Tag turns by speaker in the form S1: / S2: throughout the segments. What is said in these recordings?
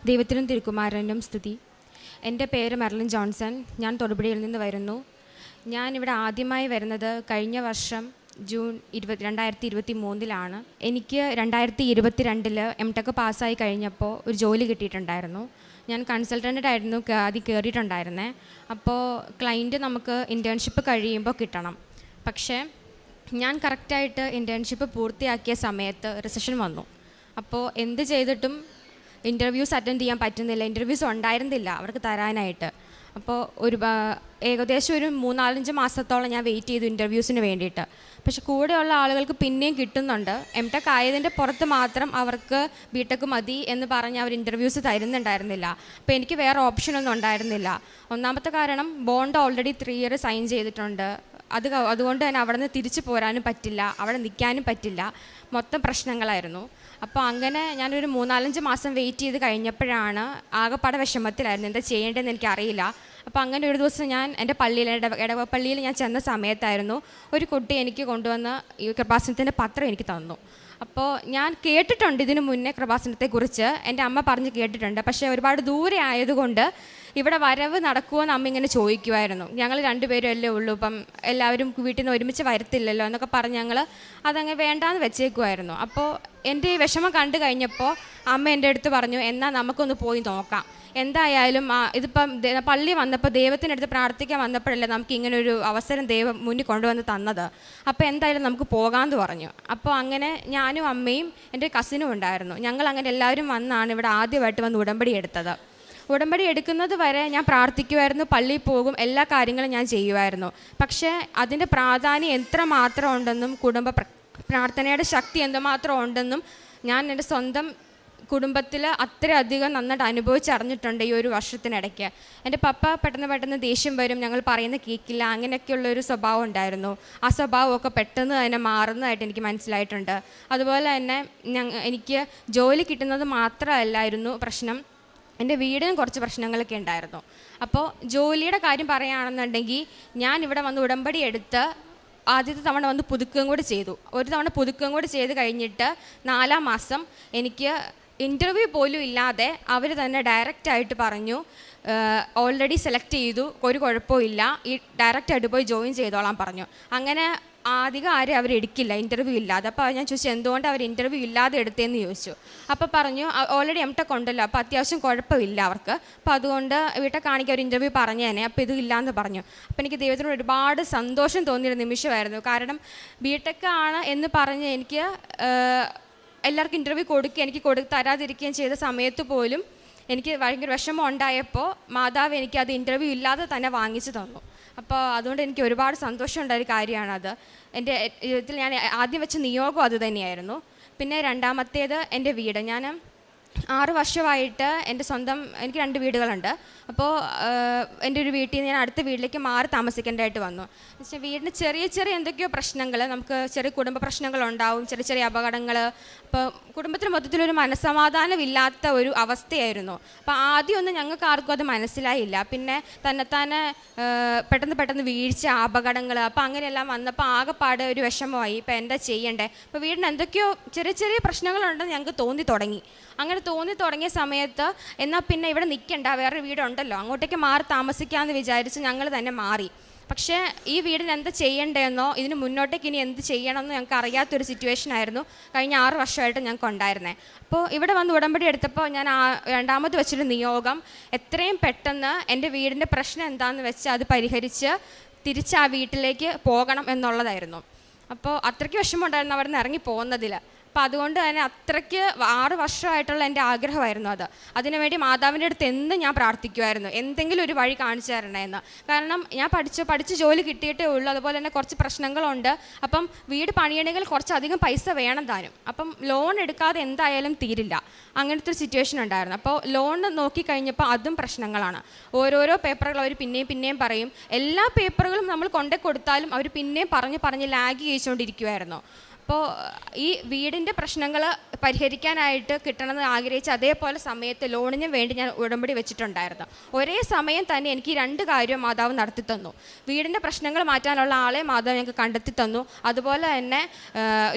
S1: ദൈവത്തിനും തിരുക്കുമാരനും സ്തുതി. എൻ്റെ പേര് മെർലിൻ ജോൺസൺ. ഞാൻ തൊടുപുഴയിൽ നിന്ന് വരുന്നു. ഞാനിവിടെ ആദ്യമായി വരുന്നത് കഴിഞ്ഞ വർഷം ജൂൺ 2023 എനിക്ക് 2022 എംടെക് പാസ്സായി കഴിഞ്ഞപ്പോൾ ഒരു ജോലി കിട്ടിയിട്ടുണ്ടായിരുന്നു. ഞാൻ കൺസൾട്ടൻ്റ് ആയിരുന്നു ആദ്യം കയറിയിട്ടുണ്ടായിരുന്നേ. അപ്പോൾ ക്ലയൻറ്റ് നമുക്ക് ഇൻറ്റേൺഷിപ്പ് കഴിയുമ്പോൾ കിട്ടണം. പക്ഷേ ഞാൻ കറക്റ്റായിട്ട് ഇൻറ്റേൺഷിപ്പ് പൂർത്തിയാക്കിയ സമയത്ത് റിസഷൻ വന്നു. അപ്പോൾ എന്ത് ചെയ്തിട്ടും ഇൻ്റർവ്യൂസ് അറ്റൻഡ് ചെയ്യാൻ പറ്റുന്നില്ല. ഇൻ്റർവ്യൂസ് ഉണ്ടായിരുന്നില്ല അവർക്ക് തരാനായിട്ട്. അപ്പോൾ ഏകദേശം ഒരു 3-4 മാസത്തോളം ഞാൻ വെയിറ്റ് ചെയ്തു ഇൻ്റർവ്യൂസിന് വേണ്ടിയിട്ട്. പക്ഷെ കൂടെയുള്ള ആളുകൾക്ക് പിന്നെയും കിട്ടുന്നുണ്ട്. എംടെക് ആയതിൻ്റെ പുറത്ത് മാത്രം അവർക്ക് ബിടെക് മതി എന്ന് പറഞ്ഞ് അവർ ഇൻ്റർവ്യൂസ് തരുന്നുണ്ടായിരുന്നില്ല. അപ്പോൾ എനിക്ക് വേറെ ഓപ്ഷനൊന്നും ഉണ്ടായിരുന്നില്ല. ഒന്നാമത്തെ കാരണം ബോണ്ട് ഓൾറെഡി 3 ഇയർ സൈൻ ചെയ്തിട്ടുണ്ട്. അതുകൊണ്ട് തന്നെ അവിടെ നിന്ന് തിരിച്ചു പോരാനും പറ്റില്ല, അവിടെ നിൽക്കാനും പറ്റില്ല. മൊത്തം പ്രശ്നങ്ങളായിരുന്നു. അപ്പോൾ അങ്ങനെ ഞാനൊരു 3-4 മാസം വെയിറ്റ് ചെയ്ത് കഴിഞ്ഞപ്പോഴാണ് ആകെപ്പാടെ വിഷമത്തിലായിരുന്നു. എന്താ ചെയ്യേണ്ടതെന്ന് എനിക്കറിയില്ല. അപ്പോൾ അങ്ങനെ ഒരു ദിവസം ഞാൻ എൻ്റെ പള്ളിയിൽ ഇടവപ്പള്ളിയിൽ ഞാൻ ചെന്ന സമയത്തായിരുന്നു ഒരു കുട്ടി എനിക്ക് കൊണ്ടുവന്ന് ഈ കൃപാസനത്തിൻ്റെ പത്രം എനിക്ക് തന്നു. അപ്പോൾ ഞാൻ കേട്ടിട്ടുണ്ട് ഇതിനു മുന്നേ കൃപാസനത്തെക്കുറിച്ച്, എൻ്റെ അമ്മ പറഞ്ഞ് കേട്ടിട്ടുണ്ട്. പക്ഷേ ഒരുപാട് ദൂരെ ആയതുകൊണ്ട് ഇവിടെ വരവ് നടക്കുമോയെന്ന് അമ്മ ഇങ്ങനെ ചോദിക്കുമായിരുന്നു. ഞങ്ങൾ 2 പേരും അല്ലേ ഉള്ളൂ, ഇപ്പം എല്ലാവരും വീട്ടിൽ നിന്ന് ഒരുമിച്ച് വരത്തില്ലല്ലോ എന്നൊക്കെ പറഞ്ഞ് ഞങ്ങൾ അതങ്ങ് വേണ്ടാന്ന് വെച്ചേക്കുമായിരുന്നു. അപ്പോൾ എൻ്റെ ഈ വിഷമം കണ്ടു കഴിഞ്ഞപ്പോൾ അമ്മ എൻ്റെ അടുത്ത് പറഞ്ഞു, എന്നാൽ നമുക്കൊന്ന് പോയി നോക്കാം. എന്തായാലും ഇതിപ്പം പള്ളി വന്നപ്പോൾ ദൈവത്തിനടുത്ത് പ്രാർത്ഥിക്കാൻ വന്നപ്പോഴല്ലേ നമുക്ക് ഇങ്ങനൊരു അവസരം ദൈവം മുന്നിൽ കൊണ്ടുവന്ന് തന്നത്. അപ്പോൾ എന്തായാലും നമുക്ക് പോകാമെന്ന് പറഞ്ഞു. അപ്പോൾ അങ്ങനെ ഞാനും അമ്മയും എൻ്റെ കസിനും ഉണ്ടായിരുന്നു. ഞങ്ങൾ അങ്ങനെ എല്ലാവരും വന്നാണ് ഇവിടെ ആദ്യമായിട്ട് വന്ന് ഉടമ്പടി എടുത്തത്. ഉടമ്പടി എടുക്കുന്നത് വരെ ഞാൻ പ്രാർത്ഥിക്കുമായിരുന്നു, പള്ളിയിൽ പോകും, എല്ലാ കാര്യങ്ങളും ഞാൻ ചെയ്യുമായിരുന്നു. പക്ഷേ അതിൻ്റെ പ്രാധാന്യം എത്രമാത്രം ഉണ്ടെന്നും കുടുംബ പ്രാർത്ഥനയുടെ ശക്തി എന്തുമാത്രം ഉണ്ടെന്നും ഞാൻ എൻ്റെ സ്വന്തം കുടുംബത്തിൽ അത്രയധികം നന്നായിട്ട് അനുഭവിച്ചറിഞ്ഞിട്ടുണ്ട് ഈ ഒരു വർഷത്തിനിടയ്ക്ക്. എൻ്റെ പപ്പ പെട്ടെന്ന് ദേഷ്യം വരും, ഞങ്ങൾ പറയുന്ന കേൾക്കില്ല, അങ്ങനെയൊക്കെയുള്ളൊരു സ്വഭാവം ഉണ്ടായിരുന്നു. ആ സ്വഭാവമൊക്കെ പെട്ടെന്ന് തന്നെ മാറുന്നതായിട്ട് എനിക്ക് മനസ്സിലായിട്ടുണ്ട്. അതുപോലെ തന്നെ എനിക്ക് ജോലി കിട്ടുന്നത് മാത്രമല്ലായിരുന്നു പ്രശ്നം, എൻ്റെ വീടിനും കുറച്ച് പ്രശ്നങ്ങളൊക്കെ ഉണ്ടായിരുന്നു. അപ്പോൾ ജോലിയുടെ കാര്യം പറയുകയാണെന്നുണ്ടെങ്കിൽ ഞാൻ ഇവിടെ വന്ന് ഉടമ്പടി എടുത്ത് ആദ്യത്തെ തവണ വന്ന് പുതുക്കുകയും കൂടി ചെയ്തു. ഒരു തവണ പുതുക്കുകയും കൂടി ചെയ്ത് കഴിഞ്ഞിട്ട് 4-ാം മാസം എനിക്ക് ഇൻ്റർവ്യൂ പോലും ഇല്ലാതെ അവർ തന്നെ ഡയറക്റ്റായിട്ട് പറഞ്ഞു, ഓൾറെഡി സെലക്ട് ചെയ്തു, ഒരു കുഴപ്പമില്ല, ഈ ഡയറക്റ്റായിട്ട് പോയി ജോയിൻ ചെയ്തോളാൻ പറഞ്ഞു. അങ്ങനെ അധികം ആരും അവർ എടുക്കില്ല ഇൻ്റർവ്യൂ ഇല്ലാതെ. അപ്പോൾ ഞാൻ ചോദിച്ചു എന്തുകൊണ്ട് അവർ ഇൻ്റർവ്യൂ ഇല്ലാതെ എടുത്തതെന്ന് ചോദിച്ചു. അപ്പോൾ പറഞ്ഞു ഓൾറെഡി എംടെക് ഉണ്ടല്ലോ, അപ്പോൾ അത്യാവശ്യം കുഴപ്പമില്ല അവർക്ക്, അപ്പോൾ അതുകൊണ്ട് വീട്ടിൽ കാണിക്കാൻ ഒരു ഇൻ്റർവ്യൂ പറഞ്ഞേനെ, അപ്പോൾ ഇത് ഇല്ലയെന്ന് പറഞ്ഞു. അപ്പോൾ എനിക്ക് ദൈവത്തിനോട് ഒരുപാട് സന്തോഷം തോന്നിയൊരു നിമിഷമായിരുന്നു. കാരണം ബിടെക് ആണ് എന്ന് പറഞ്ഞ് എനിക്ക് എല്ലാവർക്കും ഇൻ്റർവ്യൂ കൊടുക്കുകയും എനിക്ക് തരാതിരിക്കുകയും ചെയ്ത സമയത്ത് പോലും എനിക്ക് ഭയങ്കര വിഷമം ഉണ്ടായപ്പോൾ മാതാവ് എനിക്ക് അത് ഇൻ്റർവ്യൂ ഇല്ലാതെ തന്നെ വാങ്ങിച്ചു തന്നു. അപ്പോൾ അതുകൊണ്ട് എനിക്ക് ഒരുപാട് സന്തോഷമുണ്ടായൊരു കാര്യമാണത്. എൻ്റെ ജീവിതത്തിൽ ഞാൻ ആദ്യം വെച്ച നിയോഗം അത് തന്നെയായിരുന്നു. പിന്നെ രണ്ടാമത്തേത് എൻ്റെ വീട്. ഞാൻ 6 വർഷമായിട്ട് എൻ്റെ സ്വന്തം, എനിക്ക് 2 വീടുകളുണ്ട്. അപ്പോൾ എൻ്റെ ഒരു വീട്ടിൽ നിന്ന് ഞാൻ അടുത്ത വീട്ടിലേക്ക് മാറി താമസിക്കേണ്ടതായിട്ട് വന്നു. എന്നുവെച്ചാൽ വീടിന് ചെറിയ എന്തൊക്കെയോ പ്രശ്നങ്ങൾ, നമുക്ക് ചെറിയ കുടുംബ പ്രശ്നങ്ങളുണ്ടാവും, ചെറിയ അപകടങ്ങൾ. അപ്പോൾ കുടുംബത്തിന് മൊത്തത്തിലൊരു മനസ്സമാധാനമില്ലാത്ത ഒരു അവസ്ഥയായിരുന്നു. അപ്പോൾ ആദ്യമൊന്നും ഞങ്ങൾക്ക് ആർക്കും അത് മനസ്സിലായില്ല. പിന്നെ തന്നെത്താനെ പെട്ടെന്ന് വീഴ്ച, അപകടങ്ങൾ, അപ്പോൾ അങ്ങനെയെല്ലാം വന്നപ്പോൾ ആകെപ്പാട് ഒരു വിഷമമായി. ഇപ്പോൾ എന്താ ചെയ്യണ്ടേ? അപ്പോൾ വീടിന് എന്തൊക്കെയോ ചെറിയ പ്രശ്നങ്ങളുണ്ടെന്ന് ഞങ്ങൾക്ക് തോന്നി തുടങ്ങി. അങ്ങനെ തോന്നി തുടങ്ങിയ സമയത്ത് എന്നാൽ പിന്നെ ഇവിടെ നിൽക്കണ്ട, വേറെ വീടുണ്ടല്ലോ, അങ്ങോട്ടേക്ക് മാറി താമസിക്കാമെന്ന് വിചാരിച്ച് ഞങ്ങൾ തന്നെ മാറി. പക്ഷേ ഈ വീടിന് എന്താ ചെയ്യണ്ടേന്നോ ഇതിന് മുന്നോട്ടേക്ക് ഇനി എന്ത് ചെയ്യണമെന്നോ ഞങ്ങൾക്ക് അറിയാത്തൊരു സിറ്റുവേഷൻ ആയിരുന്നു കഴിഞ്ഞ 6 വർഷമായിട്ട് ഞങ്ങൾക്ക് ഉണ്ടായിരുന്നത്. അപ്പോൾ ഇവിടെ വന്ന് ഉടമ്പടി എടുത്തപ്പോൾ ഞാൻ രണ്ടാമത് വെച്ചൊരു നിയോഗം, എത്രയും പെട്ടെന്ന് എൻ്റെ വീടിൻ്റെ പ്രശ്നം എന്താണെന്ന് വെച്ച് അത് പരിഹരിച്ച് തിരിച്ച് ആ വീട്ടിലേക്ക് പോകണം എന്നുള്ളതായിരുന്നു. അപ്പോൾ അത്രയ്ക്ക് വിഷമമുണ്ടായിരുന്നു അവിടെ നിന്ന് ഇറങ്ങി പോകുന്നതിൽ. അപ്പോൾ അതുകൊണ്ട് തന്നെ അത്രയ്ക്ക് 6 വർഷമായിട്ടുള്ള എൻ്റെ ആഗ്രഹമായിരുന്നു അത്. അതിനുവേണ്ടി മാതാവിൻ്റെ അടുത്ത് എന്നും ഞാൻ പ്രാർത്ഥിക്കുമായിരുന്നു, എന്തെങ്കിലും ഒരു വഴി കാണിച്ചു തരണേന്ന്. കാരണം ഞാൻ പഠിച്ച് ജോലി കിട്ടിയിട്ടേ ഉള്ളൂ. അതുപോലെ തന്നെ കുറച്ച് പ്രശ്നങ്ങളുണ്ട്. അപ്പം വീട് പണിയണമെങ്കിൽ കുറച്ചധികം പൈസ വേണം താനും. അപ്പം ലോൺ എടുക്കാതെ എന്തായാലും തീരില്ല, അങ്ങനത്തെ ഒരു സിറ്റുവേഷൻ ഉണ്ടായിരുന്നു. അപ്പോൾ ലോൺ നോക്കിക്കഴിഞ്ഞപ്പോൾ അതും പ്രശ്നങ്ങളാണ്. ഓരോരോ പേപ്പറുകൾ അവർ പിന്നെയും പറയും. എല്ലാ പേപ്പറുകളും നമ്മൾ കൊണ്ടു കൊടുത്താലും അവർ പിന്നെയും പറഞ്ഞ് ലാഗ് ചെയ്തുകൊണ്ടിരിക്കുമായിരുന്നു. അപ്പോൾ ഈ വീടിൻ്റെ പ്രശ്നങ്ങൾ പരിഹരിക്കാനായിട്ട് കിട്ടണമെന്ന് ആഗ്രഹിച്ച് അതേപോലെ സമയത്ത് ലോണിന് വേണ്ടി ഞാൻ ഉടമ്പടി വെച്ചിട്ടുണ്ടായിരുന്നു. ഒരേ സമയം തന്നെ എനിക്ക് 2 കാര്യം മാതാവ് നടത്തി തന്നു. വീടിൻ്റെ പ്രശ്നങ്ങൾ മാറ്റാനുള്ള ആളെ മാതാവ് ഞങ്ങൾക്ക് കണ്ടെത്തി തന്നു. അതുപോലെ തന്നെ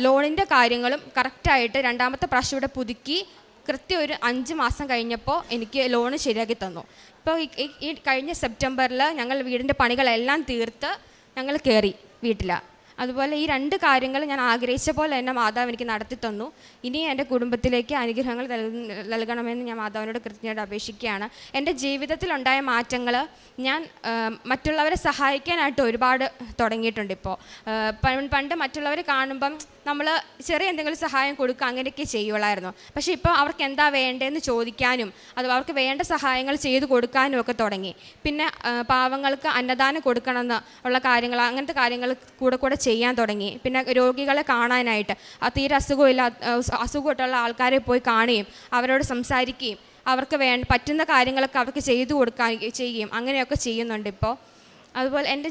S1: ലോണിൻ്റെ കാര്യങ്ങളും കറക്റ്റായിട്ട് 2ാമത്തെ പ്രാവശ്യം ഇവിടെ പുതുക്കി കൃത്യം ഒരു 5 മാസം കഴിഞ്ഞപ്പോൾ എനിക്ക് ലോണ് ശരിയാക്കി തന്നു. ഇപ്പോൾ ഈ കഴിഞ്ഞ സെപ്റ്റംബറിൽ ഞങ്ങൾ വീടിൻ്റെ പണികളെല്ലാം തീർത്ത് ഞങ്ങൾ കയറി വീട്ടിൽ. അതുപോലെ ഈ 2 കാര്യങ്ങൾ ഞാൻ ആഗ്രഹിച്ച പോലെ തന്നെ മാതാവ് എനിക്ക് നടത്തി തന്നു. ഇനി എൻ്റെ കുടുംബത്തിലേക്ക് അനുഗ്രഹങ്ങൾ നൽകണമെന്ന് ഞാൻ മാതാവിനോട് കൃത്യമായിട്ട് അപേക്ഷിക്കുകയാണ്. എൻ്റെ ജീവിതത്തിലുണ്ടായ മാറ്റങ്ങൾ ഞാൻ മറ്റുള്ളവരെ സഹായിക്കാനായിട്ട് ഒരുപാട് തുടങ്ങിയിട്ടുണ്ട്. ഇപ്പോൾ പണ്ട് മറ്റുള്ളവരെ കാണുമ്പം നമ്മൾ ചെറിയ എന്തെങ്കിലും സഹായം കൊടുക്കുക അങ്ങനെയൊക്കെ ചെയ്യുള്ളായിരുന്നു. പക്ഷേ ഇപ്പോൾ അവർക്ക് എന്താ വേണ്ടതെന്ന് ചോദിക്കാനും അത് അവർക്ക് വേണ്ട സഹായങ്ങൾ ചെയ്തു കൊടുക്കാനും ഒക്കെ തുടങ്ങി. പിന്നെ പാവങ്ങൾക്ക് അന്നദാനം കൊടുക്കണമെന്ന് ഉള്ള കാര്യങ്ങൾ, അങ്ങനത്തെ കാര്യങ്ങൾ കൂടെ ചെയ്യാൻ തുടങ്ങി. പിന്നെ രോഗികളെ കാണാനായിട്ട് തീരെ അസുഖമായിട്ടുള്ള ആൾക്കാരെ പോയി കാണുകയും അവരോട് സംസാരിക്കുകയും അവർക്ക് പറ്റുന്ന കാര്യങ്ങളൊക്കെ അവർക്ക് ചെയ്തു കൊടുക്കാൻ ചെയ്യും, അങ്ങനെയൊക്കെ ചെയ്യുന്നുണ്ട് ഇപ്പോൾ. അതുപോലെ എൻ്റെ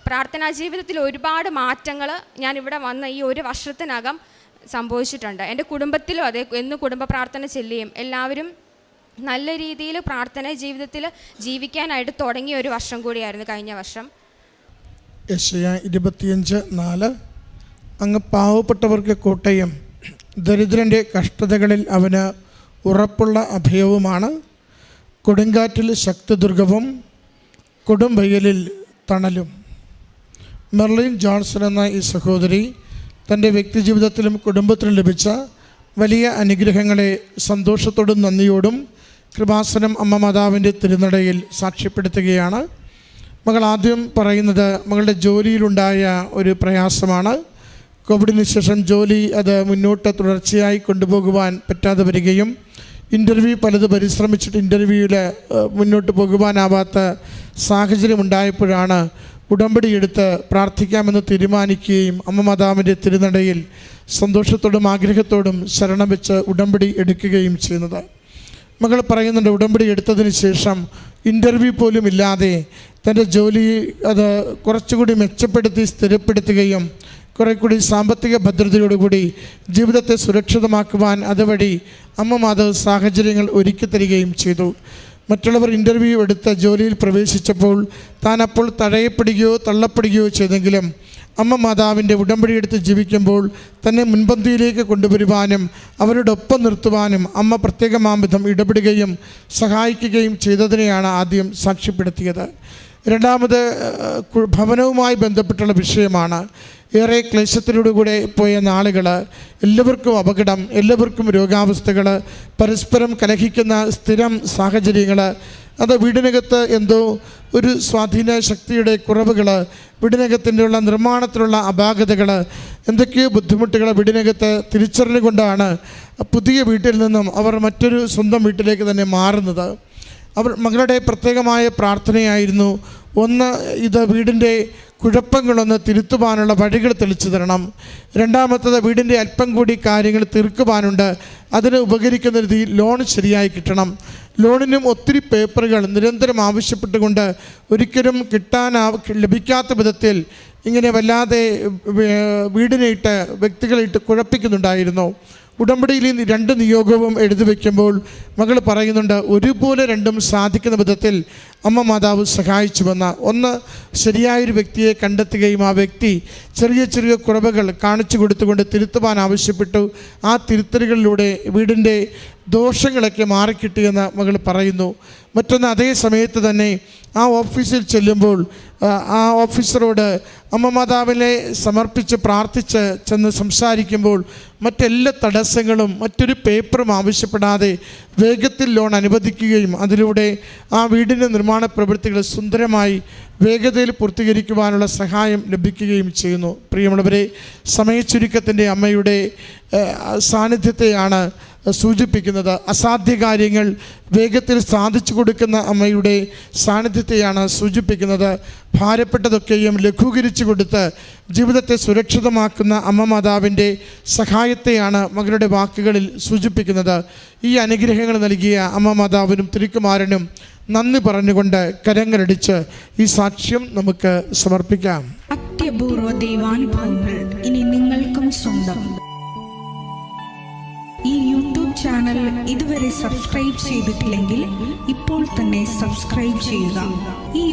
S1: പ്രാർത്ഥനാ ജീവിതത്തിൽ ഒരുപാട് മാറ്റങ്ങൾ ഞാനിവിടെ വന്ന ഈ 1 വർഷത്തിനകം സംഭവിച്ചിട്ടുണ്ട്. എൻ്റെ കുടുംബത്തിലും അതെ, എന്നും കുടുംബ പ്രാർത്ഥന ചെല്ലുകയും എല്ലാവരും നല്ല രീതിയിൽ പ്രാർത്ഥനാ ജീവിതത്തിൽ ജീവിക്കാനായിട്ട് തുടങ്ങിയ ഒരു വർഷം കൂടിയായിരുന്നു കഴിഞ്ഞ വർഷം.
S2: യെശയ്യാ 25:4 അങ്ങ് പാവപ്പെട്ടവർക്ക് കോട്ടയും ദരിദ്രൻ്റെ കഷ്ടതകളിൽ അവന് ഉറപ്പുള്ള അഭയവുമാണ്. കൊടുങ്കാറ്റിൽ ശക്തിദുർഗവും കൊടുംവെയിലിൽ തണലും. മെർലിൻ ജോൺസൺ എന്ന ഈ സഹോദരി തൻ്റെ വ്യക്തിജീവിതത്തിലും കുടുംബത്തിലും ലഭിച്ച വലിയ അനുഗ്രഹങ്ങളെ സന്തോഷത്തോടും നന്ദിയോടും കൃപാസനം അമ്മ മാതാവിൻ്റെ തിരുനടയിൽ സാക്ഷ്യപ്പെടുത്തുകയാണ്. മകൾ ആദ്യം പറയുന്നത് മകളുടെ ജോലിയിലുണ്ടായ ഒരു പ്രയാസമാണ്. കോവിഡിന് ശേഷം ജോലി അത് മുന്നോട്ട് തുടർച്ചയായി കൊണ്ടുപോകുവാൻ പറ്റാതെ വരികയും ഇൻ്റർവ്യൂ പലത് പരിശ്രമിച്ചിട്ട് ഇൻ്റർവ്യൂവിൽ മുന്നോട്ട് പോകുവാനാവാത്ത സാഹചര്യം ഉണ്ടായപ്പോഴാണ് ഉടമ്പടി എടുത്ത് പ്രാർത്ഥിക്കാമെന്ന് തീരുമാനിക്കുകയും അമ്മ മാതാവിൻ്റെ തിരുനടയിൽ സന്തോഷത്തോടും ആഗ്രഹത്തോടും ശരണം വെച്ച് ഉടമ്പടി എടുക്കുകയും ചെയ്യുന്നത്. മകൾ പറയുന്നുണ്ട്, ഉടമ്പടി എടുത്തതിന് ശേഷം ഇൻ്റർവ്യൂ പോലും ഇല്ലാതെ തൻ്റെ ജോലി അത് കുറച്ചുകൂടി മെച്ചപ്പെടുത്തി സ്ഥിരപ്പെടുത്തുകയും കുറെ കൂടി സാമ്പത്തിക ഭദ്രതയോടുകൂടി ജീവിതത്തെ സുരക്ഷിതമാക്കുവാൻ അതുവഴി അമ്മ മാതാവ് സാഹചര്യങ്ങൾ ഒരുക്കി തരികയും ചെയ്തു. മറ്റുള്ളവർ ഇൻ്റർവ്യൂ എടുത്ത് ജോലിയിൽ പ്രവേശിച്ചപ്പോൾ താൻ അപ്പോൾ തഴയപ്പെടുകയോ തള്ളപ്പെടുകയോ ചെയ്തെങ്കിലും അമ്മ മാതാവിൻ്റെ ഉടമ്പടി എടുത്ത് ജീവിക്കുമ്പോൾ തന്നെ മുൻപന്തിയിലേക്ക് കൊണ്ടുവരുവാനും അവരോടൊപ്പം നിർത്തുവാനും അമ്മ പ്രത്യേകമാംവിധം ഇടപെടുകയും സഹായിക്കുകയും ചെയ്തതിനെയാണ് ആദ്യം സാക്ഷ്യപ്പെടുത്തിയത്. രണ്ടാമത് ഭവനവുമായി ബന്ധപ്പെട്ടുള്ള വിഷയമാണ്. ഏറെ ക്ലേശത്തിലൂടെ പോയ നാളുകൾ, എല്ലാവർക്കും അപകടം, എല്ലാവർക്കും രോഗാവസ്ഥകൾ, പരസ്പരം കലഹിക്കുന്ന സ്ഥിരം സാഹചര്യങ്ങൾ, അത് വീടിനകത്ത് എന്തോ ഒരു സ്വാധീന ശക്തിയുടെ കുറവുകൾ, വീടിനകത്തിൻ്റെ ഉള്ള നിർമ്മാണത്തിലുള്ള അപാകതകൾ, എന്തൊക്കെയോ ബുദ്ധിമുട്ടുകൾ വീടിനകത്ത് തിരിച്ചറിഞ്ഞുകൊണ്ടാണ് പുതിയ വീട്ടിൽ നിന്നും അവർ മറ്റൊരു സ്വന്തം വീട്ടിലേക്ക് തന്നെ മാറുന്നത്. അവർ മകളുടെ പ്രത്യേകമായ പ്രാർത്ഥനയായിരുന്നു, ഒന്ന് ഇത് വീടിൻ്റെ കുഴപ്പങ്ങളൊന്ന് തിരുത്തുവാനുള്ള വഴികൾ തെളിച്ചു തരണം. രണ്ടാമത്തത് വീടിൻ്റെ അല്പം കൂടി കാര്യങ്ങൾ തീർക്കുവാനുണ്ട്, അതിന് ഉപകരിക്കുന്ന രീതിയിൽ ലോൺ ശരിയായി കിട്ടണം. ലോണിനും ഒത്തിരി പേപ്പറുകൾ നിരന്തരം ആവശ്യപ്പെട്ടുകൊണ്ട് ഒരിക്കലും ലഭിക്കാത്ത വിധത്തിൽ ഇങ്ങനെ വല്ലാതെ വീടിനെയിട്ട് വ്യക്തികളായിട്ട് കുഴപ്പിക്കുന്നുണ്ടായിരുന്നു. ഉടമ്പടിയിൽ ഈ 2 നിയോഗവും എഴുതി വയ്ക്കുമ്പോൾ മകൾ പറയുന്നുണ്ട്, ഒരുപോലെ രണ്ടും സാധിക്കുന്ന വിധത്തിൽ അമ്മ മാതാവ് സഹായിച്ചുവെന്ന്. ഒന്ന്, ശരിയായൊരു വ്യക്തിയെ കണ്ടെത്തുകയും ആ വ്യക്തി ചെറിയ ചെറിയ കുറവുകൾ കാണിച്ചു കൊടുത്തുകൊണ്ട് തിരുത്തുവാൻ ആവശ്യപ്പെട്ടു. ആ തിരുത്തലുകളിലൂടെ വീടിൻ്റെ ദോഷങ്ങളൊക്കെ മാറിക്കിട്ടിയെന്ന് മകൾ പറയുന്നു. മറ്റൊന്ന്, അതേ സമയത്ത് തന്നെ ആ ഓഫീസിൽ ചെല്ലുമ്പോൾ ആ ഓഫീസറോട് അമ്മ മാതാവിനെ സമർപ്പിച്ച് പ്രാർത്ഥിച്ച് ചെന്ന് സംസാരിക്കുമ്പോൾ മറ്റെല്ലാ തടസ്സങ്ങളും മറ്റൊരു പേപ്പറും ആവശ്യപ്പെടാതെ വേഗത്തിൽ ലോൺ അനുവദിക്കുകയും അതിലൂടെ ആ വീടിൻ്റെ നിർമ്മാണ പ്രവൃത്തികൾ സുന്ദരമായി വേഗതയിൽ പൂർത്തീകരിക്കുവാനുള്ള സഹായം ലഭിക്കുകയും ചെയ്യുന്നു. പ്രിയമുള്ളവരെ, സമയച്ചുരുക്കത്തിൻ്റെ അമ്മയുടെ സാന്നിധ്യത്തെയാണ് സൂചിപ്പിക്കുന്നത്. അസാധ്യ കാര്യങ്ങൾ വേഗത്തിൽ സാധിച്ചു കൊടുക്കുന്ന അമ്മയുടെ സാന്നിധ്യത്തെയാണ് സൂചിപ്പിക്കുന്നത്. ഭാരപ്പെട്ടതൊക്കെയും ലഘൂകരിച്ചു കൊടുത്ത് ജീവിതത്തെ സുരക്ഷിതമാക്കുന്ന അമ്മ മാതാവിൻ്റെ സഹായത്തെയാണ് മകളുടെ വാക്കുകളിൽ സൂചിപ്പിക്കുന്നത്. ഈ അനുഗ്രഹങ്ങൾ നൽകിയ അമ്മ മാതാവിനും തിരുക്കുമാരനും നന്ദി പറഞ്ഞുകൊണ്ട് കരങ്ങളടിച്ച് ഈ സാക്ഷ്യം നമുക്ക് സമർപ്പിക്കാം.
S3: അത്യപൂർവ ദൈവാനുഭവങ്ങൾ ഇനി നിങ്ങൾക്കും സ്വന്തം. ഈ യൂട്യൂബ് ചാനൽ ഇതുവരെ സബ്സ്ക്രൈബ് ചെയ്തിട്ടില്ലെങ്കിൽ ഇപ്പോൾ തന്നെ സബ്സ്ക്രൈബ് ചെയ്യുക.